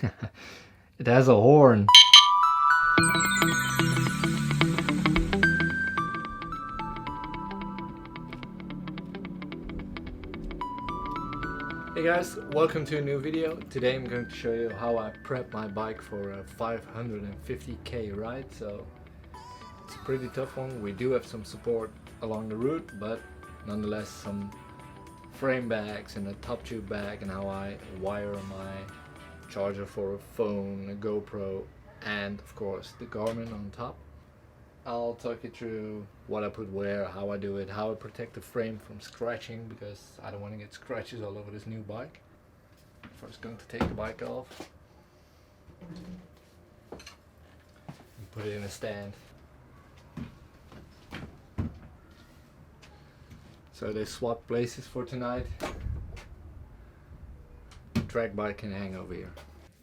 It has a horn. Hey guys, welcome to a new video. Today I'm going to show you how I prep my bike for a 550k ride. So it's a pretty tough one. We do have some support along the route, but nonetheless some frame bags and a top tube bag, and how I wire my charger for a phone, a GoPro, and of course the Garmin on top. I'll talk you through what I put where, how I do it, how I protect the frame from scratching, because I don't want to get scratches all over this new bike. First going to take the bike off and put it in a stand. So they swapped places for tonight. The track bike can hang over here.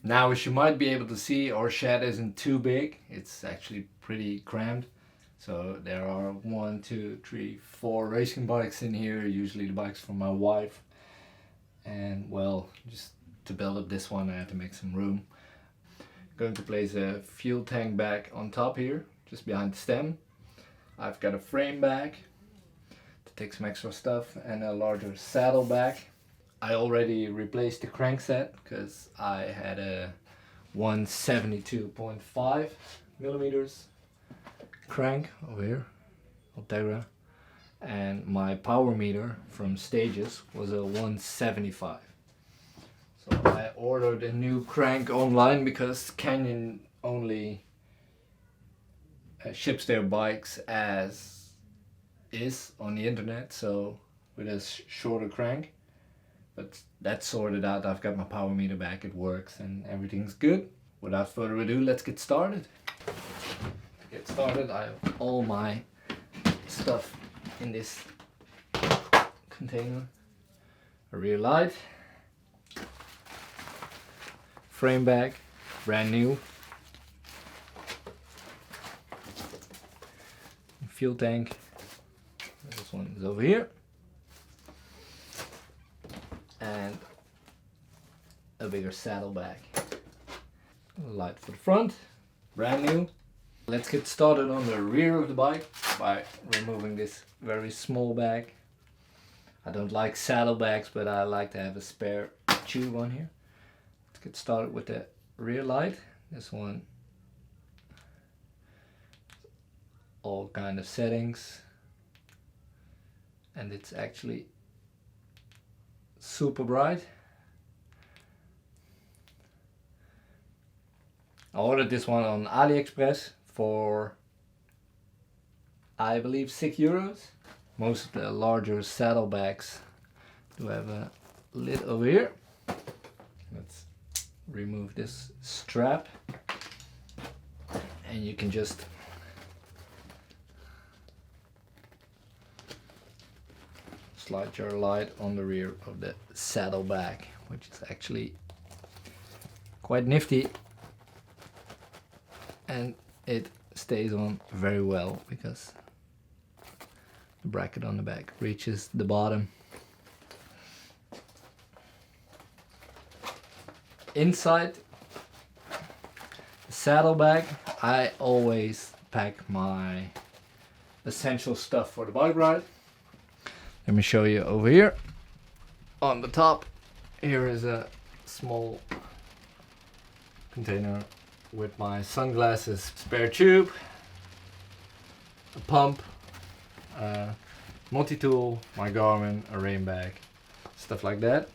Now, as you might be able to see, our shed isn't too big. It's actually pretty cramped. So there are 1, 2, 3, 4 racing bikes in here, usually the bikes for my wife. And well, just to build up this one I had to make some room. I'm going to place a fuel tank bag on top here, just behind the stem. I've got a frame bag to take some extra stuff and a larger saddle bag. I already replaced the crankset because I had a 172.5 millimeters crank over here, Ultegra, and my power meter from Stages was a 175. So I ordered a new crank online because Canyon only ships their bikes as is on the internet, so with a shorter crank. But that's sorted out. I've got my power meter back, it works, and everything's good. Without further ado, let's get started. To get started, I have all my stuff in this container. A rear light, frame bag, brand new, fuel tank. This one is over here. And a bigger saddle bag. Light for the front, brand new. Let's get started on the rear of the bike by removing this very small bag. I don't like saddle bags, but I like to have a spare tube on here. Let's get started with the rear light. This one, all kind of settings, and it's actually super bright. I ordered this one on AliExpress for, I believe, €6. Most of the larger saddlebags do have a lid over here. Let's remove this strap, and you can just slide your light on the rear of the saddle bag, which is actually quite nifty, and it stays on very well because the bracket on the back reaches the bottom. Inside the saddle bag, I always pack my essential stuff for the bike ride. Let me show you over here. On the top, here is a small container with my sunglasses, spare tube, a pump, multi-tool, my Garmin, a rain bag, stuff like that.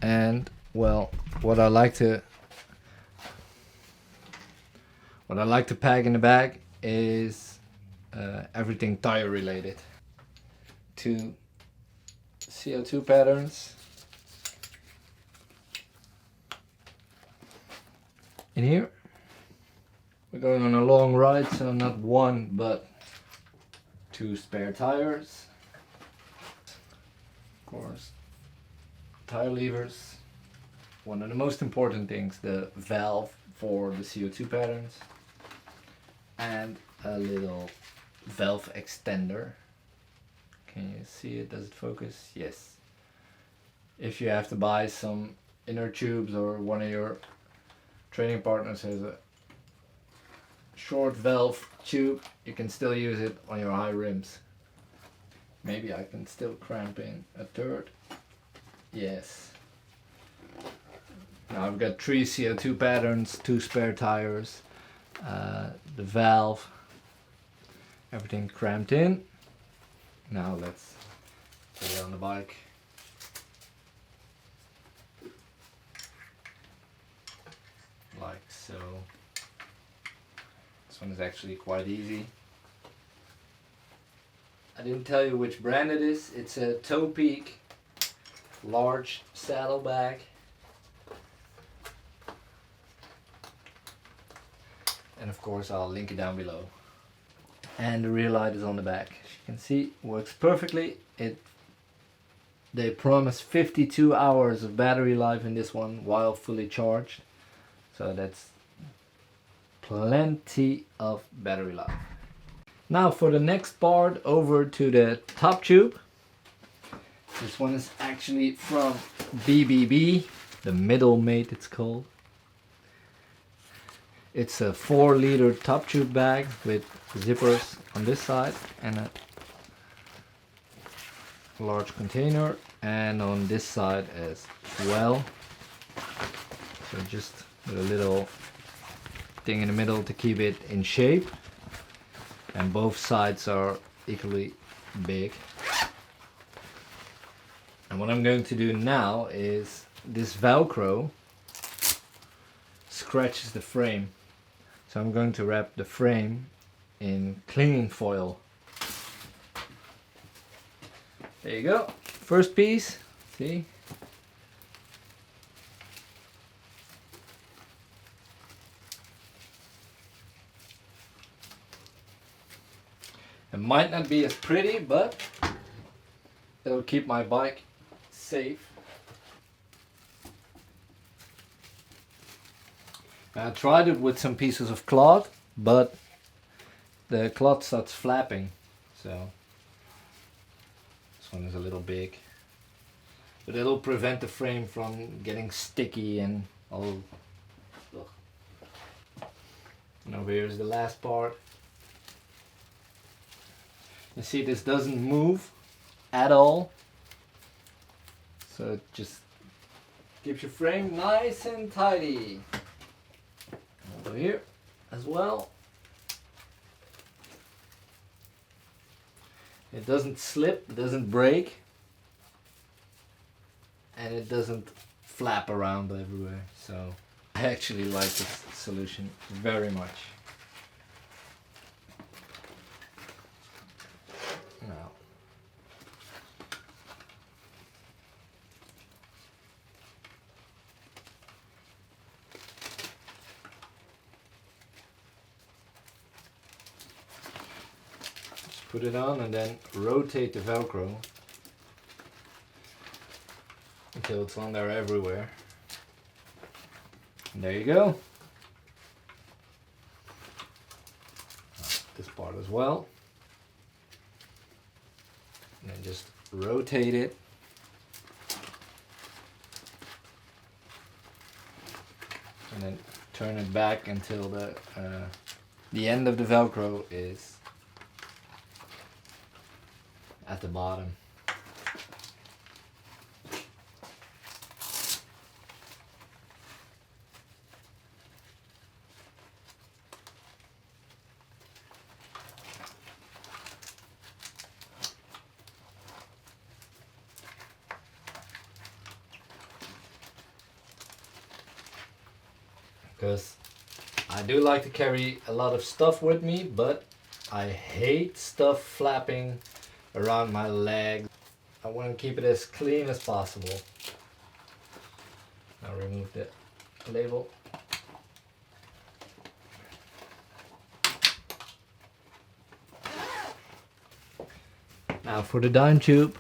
And well, what I like to pack in the bag is everything tire related. 2 CO2 patterns in here. We're going on a long ride, so not 1 but 2 spare tires. Of course, tire levers. One of the most important things, the valve for the CO2 patterns, and a little valve extender. Can you see it? Does it focus? Yes. if you have to buy some inner tubes or one of your training partners has a short valve tube, you can still use it on your high rims. Maybe I can still cramp in a third. Yes. Now I've got 3 CO2 patterns, 2 spare tires, the valve, everything cramped in. Now let's put it on the bike. Like so. This one is actually quite easy. I didn't tell you which brand it is. It's a Toe Peak large saddlebag. And of course I'll link it down below. And the rear light is on the back. As you can see, it works perfectly. They promise 52 hours of battery life in this one while fully charged. So that's plenty of battery life. Now for the next part, over to the top tube. This one is actually from BBB, the middle mate it's called. It's a 4-liter top tube bag with zippers on this side and a large container, and on this side as well. So just with a little thing in the middle to keep it in shape. And both sides are equally big. And what I'm going to do now is this Velcro scratches the frame. So I'm going to wrap the frame in cling foil. There you go. First piece. See? It might not be as pretty, but it'll keep my bike safe. I tried it with some pieces of cloth, but the cloth starts flapping, so this one is a little big. But it'll prevent the frame from getting sticky and all. And over here is the last part. You see, this doesn't move at all, so it just keeps your frame nice and tidy. Over here as well. It doesn't slip, it doesn't break, and it doesn't flap around everywhere. So I actually like this solution very much. Now, just put it on and then rotate the Velcro until it's on there everywhere. And there you go. This part as well. And then just rotate it. And then turn it back until the end of the Velcro is at the bottom. Because I do like to carry a lot of stuff with me, but I hate stuff flapping around my legs. I want to keep it as clean as possible. Now remove the label. Now for the down tube,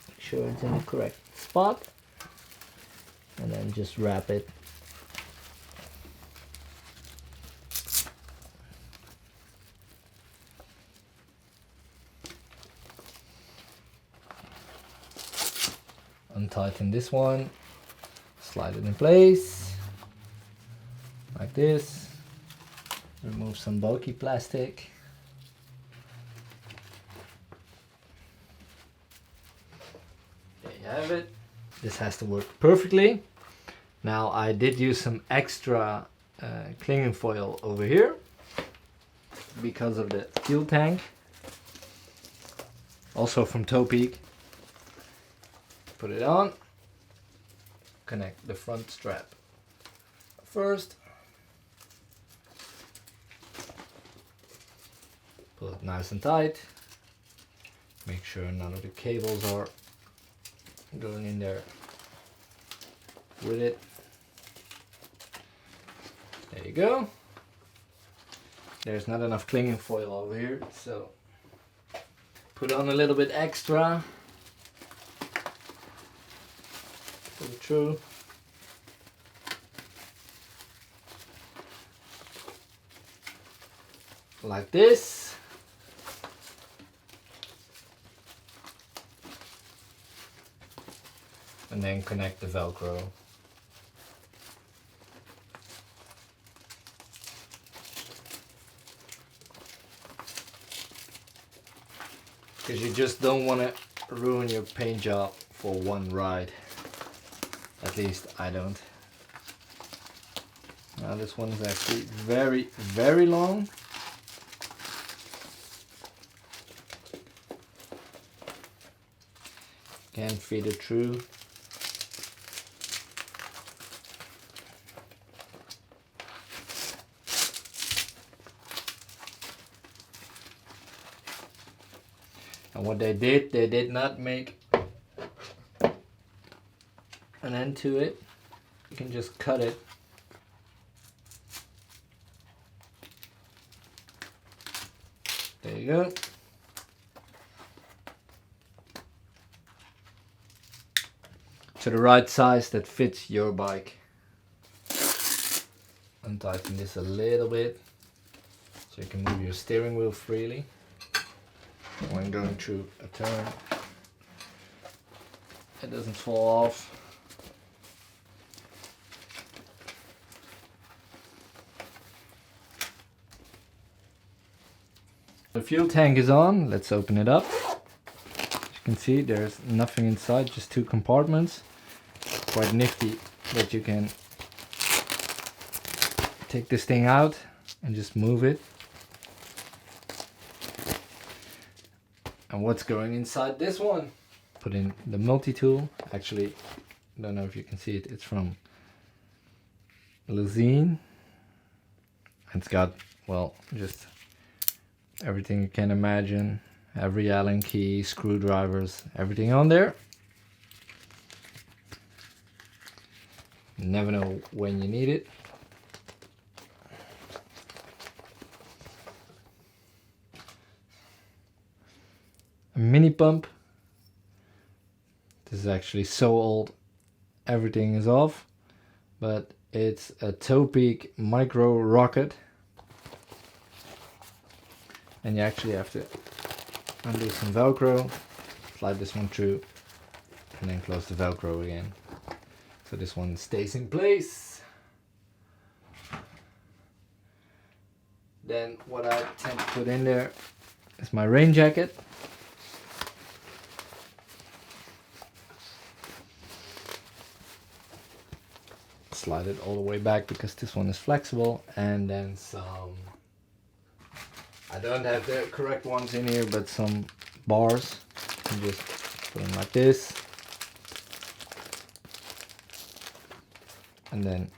make sure it's in the correct spot, and then just wrap it. untighten this one, slide it in place like this, remove some bulky plastic. There you have it. This has to work perfectly. Now I did use some extra clinging foil over here because of the fuel tank, also from Topeak. Put it on, connect the front strap first, pull it nice and tight, make sure none of the cables are going in there with it. There you go. There's not enough clinging foil over here, so put on a little bit extra. Pull it through. Like this. And then connect the Velcro. Because you just don't want to ruin your paint job for one ride. At least I don't. Now this one is actually very, very long. Can't feed it through. And what they did not make an end to it. You can just cut it. There you go. To the right size that fits your bike. Untighten this a little bit so you can move your steering wheel freely when going through a turn. It doesn't fall off. The fuel tank is on. Let's open it up. As you can see, there's nothing inside, just two compartments. Quite nifty that you can take this thing out and just move it. And what's going inside this one? Put in the multi-tool. Actually, don't know if you can see it. It's from Lezine. It's got, well, just everything you can imagine. Every Allen key, screwdrivers, everything on there. You never know when you need it. A mini pump. This is actually so old, everything is off, but it's a Topeak micro rocket, and you actually have to undo some Velcro, slide this one through, and then close the Velcro again, so this one stays in place. Then what I tend to put in there is my rain jacket. Slide it all the way back because this one is flexible, and then some, I don't have the correct ones in here, but some bars. You just put them like this, and then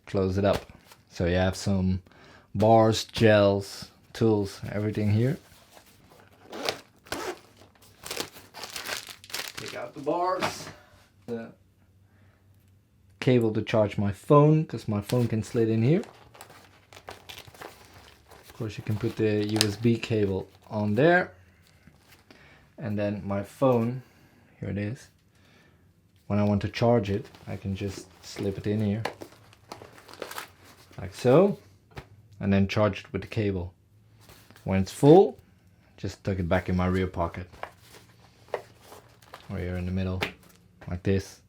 close it up. So you have some bars, gels, tools, everything here. Take out the bars, the cable to charge my phone, because my phone can slide in here. Of course, you can put the USB cable on there, and then my phone, here it is. When I want to charge it, I can just slip it in here like so, and then charge it with the cable. When it's full, just tuck it back in my rear pocket. Or here in the middle, like this.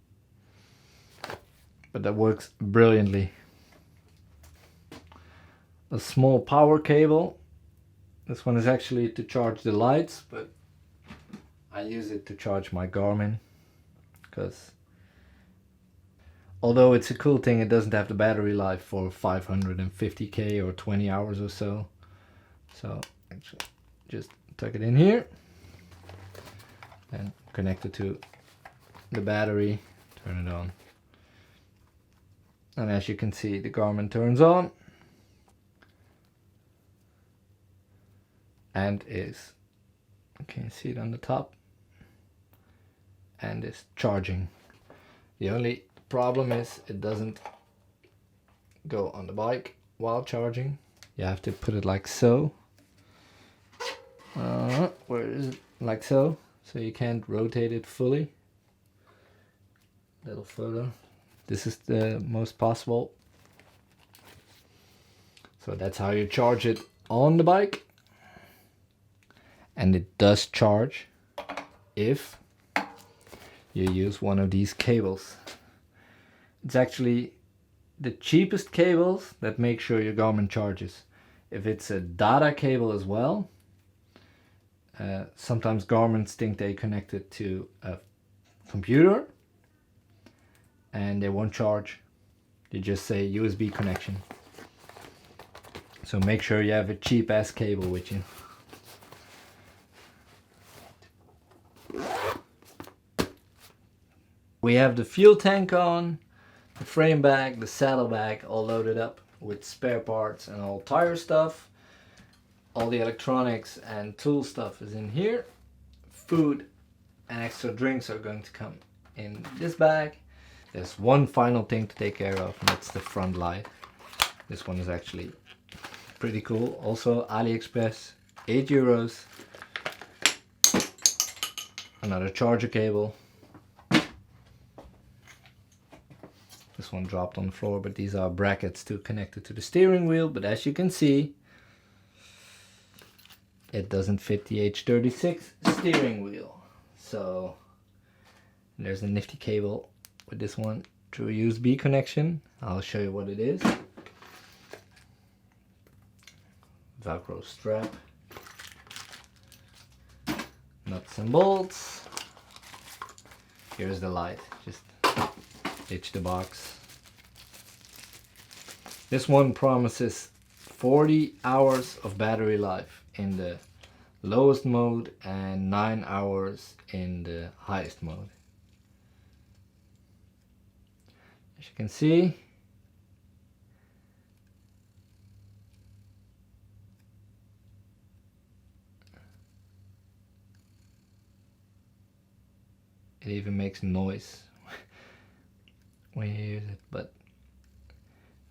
But that works brilliantly. A small power cable. This one is actually to charge the lights, but I use it to charge my Garmin, because although it's a cool thing, it doesn't have the battery life for 550k or 20 hours or so. So actually just tuck it in here and connect it to the battery, turn it on. And as you can see, the Garmin turns on and is, you can see it on the top, and is charging. The only problem is it doesn't go on the bike while charging. You have to put it like so. Where is it? Like so. So you can't rotate it fully. A little further. This is the most possible. So that's how you charge it on the bike. And it does charge if you use one of these cables. It's actually the cheapest cables that make sure your Garmin charges. If it's a data cable as well, sometimes Garmin's think they connect it to a computer and they won't charge. They just say USB connection. So make sure you have a cheap ass cable with you. We have the fuel tank on, the frame bag, the saddlebag all loaded up with spare parts and all tire stuff. All the electronics and tool stuff is in here. Food and extra drinks are going to come in this bag. There's one final thing to take care of, and that's the front light. This one is actually pretty cool. Also AliExpress, €8. Another charger cable. This one dropped on the floor, but these are brackets to connect it to the steering wheel. But as you can see, it doesn't fit the H36 steering wheel. So there's a nifty cable with this one through a USB connection. I'll show you what it is. Velcro strap, nuts and bolts. Here's the light, just ditch the box. This one promises 40 hours of battery life in the lowest mode and 9 hours in the highest mode. As you can see, it even makes noise when you use it. But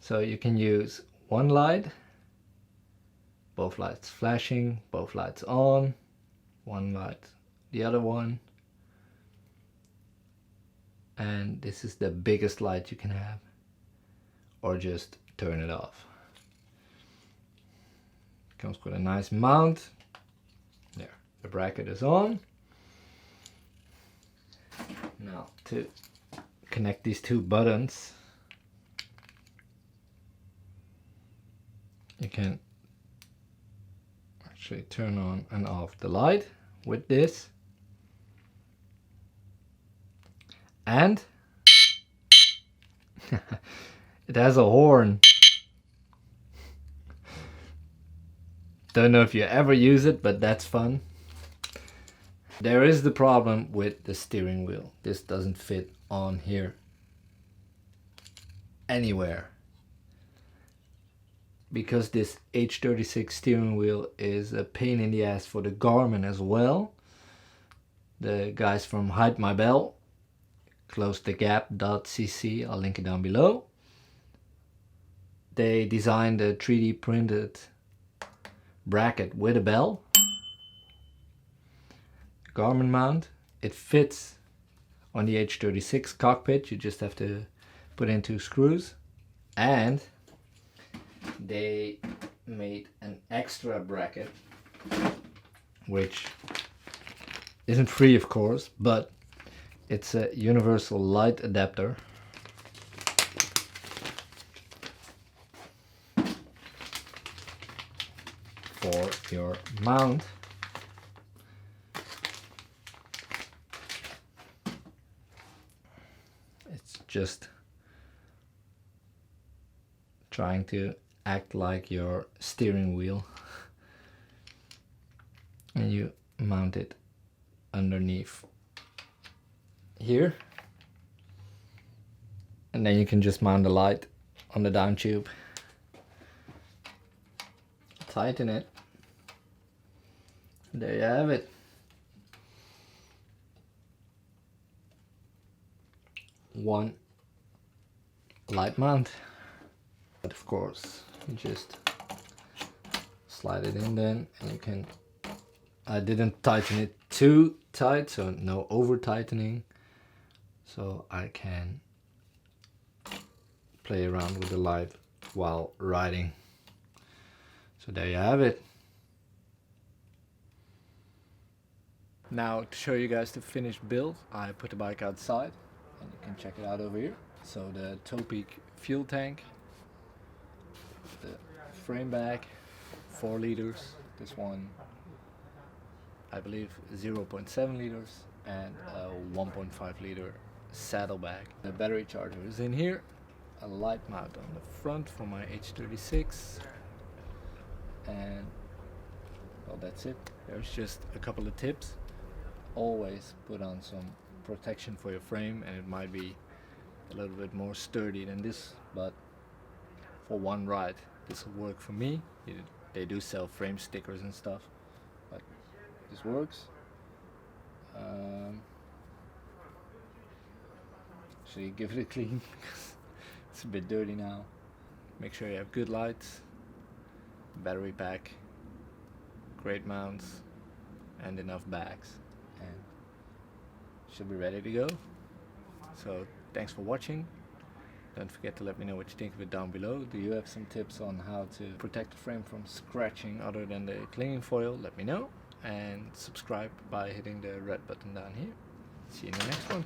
so you can use one light, both lights flashing, both lights on, one light, the other one, and this is the biggest light you can have, or just turn it off. Comes with a nice mount. There, the bracket is on. Now to connect these two buttons, you can actually turn on and off the light with this, and it has a horn. Don't know if you ever use it, but that's fun. There is the problem with the steering wheel. This doesn't fit on here anywhere, because this H36 steering wheel is a pain in the ass for the Garmin as well. The guys from Hide My Bell, closethegap.cc, I'll link it down below. They designed a 3D printed bracket with a bell. Garmin mount. It fits on the H36 cockpit. You just have to put in 2 screws. And they made an extra bracket which isn't free of course, but it's a universal light adapter for your mount. It's just trying to act like your steering wheel, and you mount it underneath here, and then you can just mount the light on the down tube, tighten it, there you have it. One light mount. But of course you just slide it in then, and you can, I didn't tighten it too tight, so no over tightening, so I can play around with the light while riding. So there you have it. Now to show you guys the finished build, I put the bike outside and you can check it out over here. So the Topeak fuel tank, the frame bag, 4 liters, this one I believe 0.7 liters, and a 1.5 liter saddlebag. The battery charger is in here, a light mount on the front for my H36, and well, that's it. There's just a couple of tips. Always put on some protection for your frame, and it might be a little bit more sturdy than this, but for one ride this will work for me. They do sell frame stickers and stuff, but this works. So you give it a clean because it's a bit dirty now. Make sure you have good lights, battery pack, great mounts, and enough bags, and should be ready to go. So thanks for watching. Don't forget to let me know what you think of it down below. Do you have some tips on how to protect the frame from scratching other than the clinging foil? Let me know, and subscribe by hitting the red button down here. See you in the next one.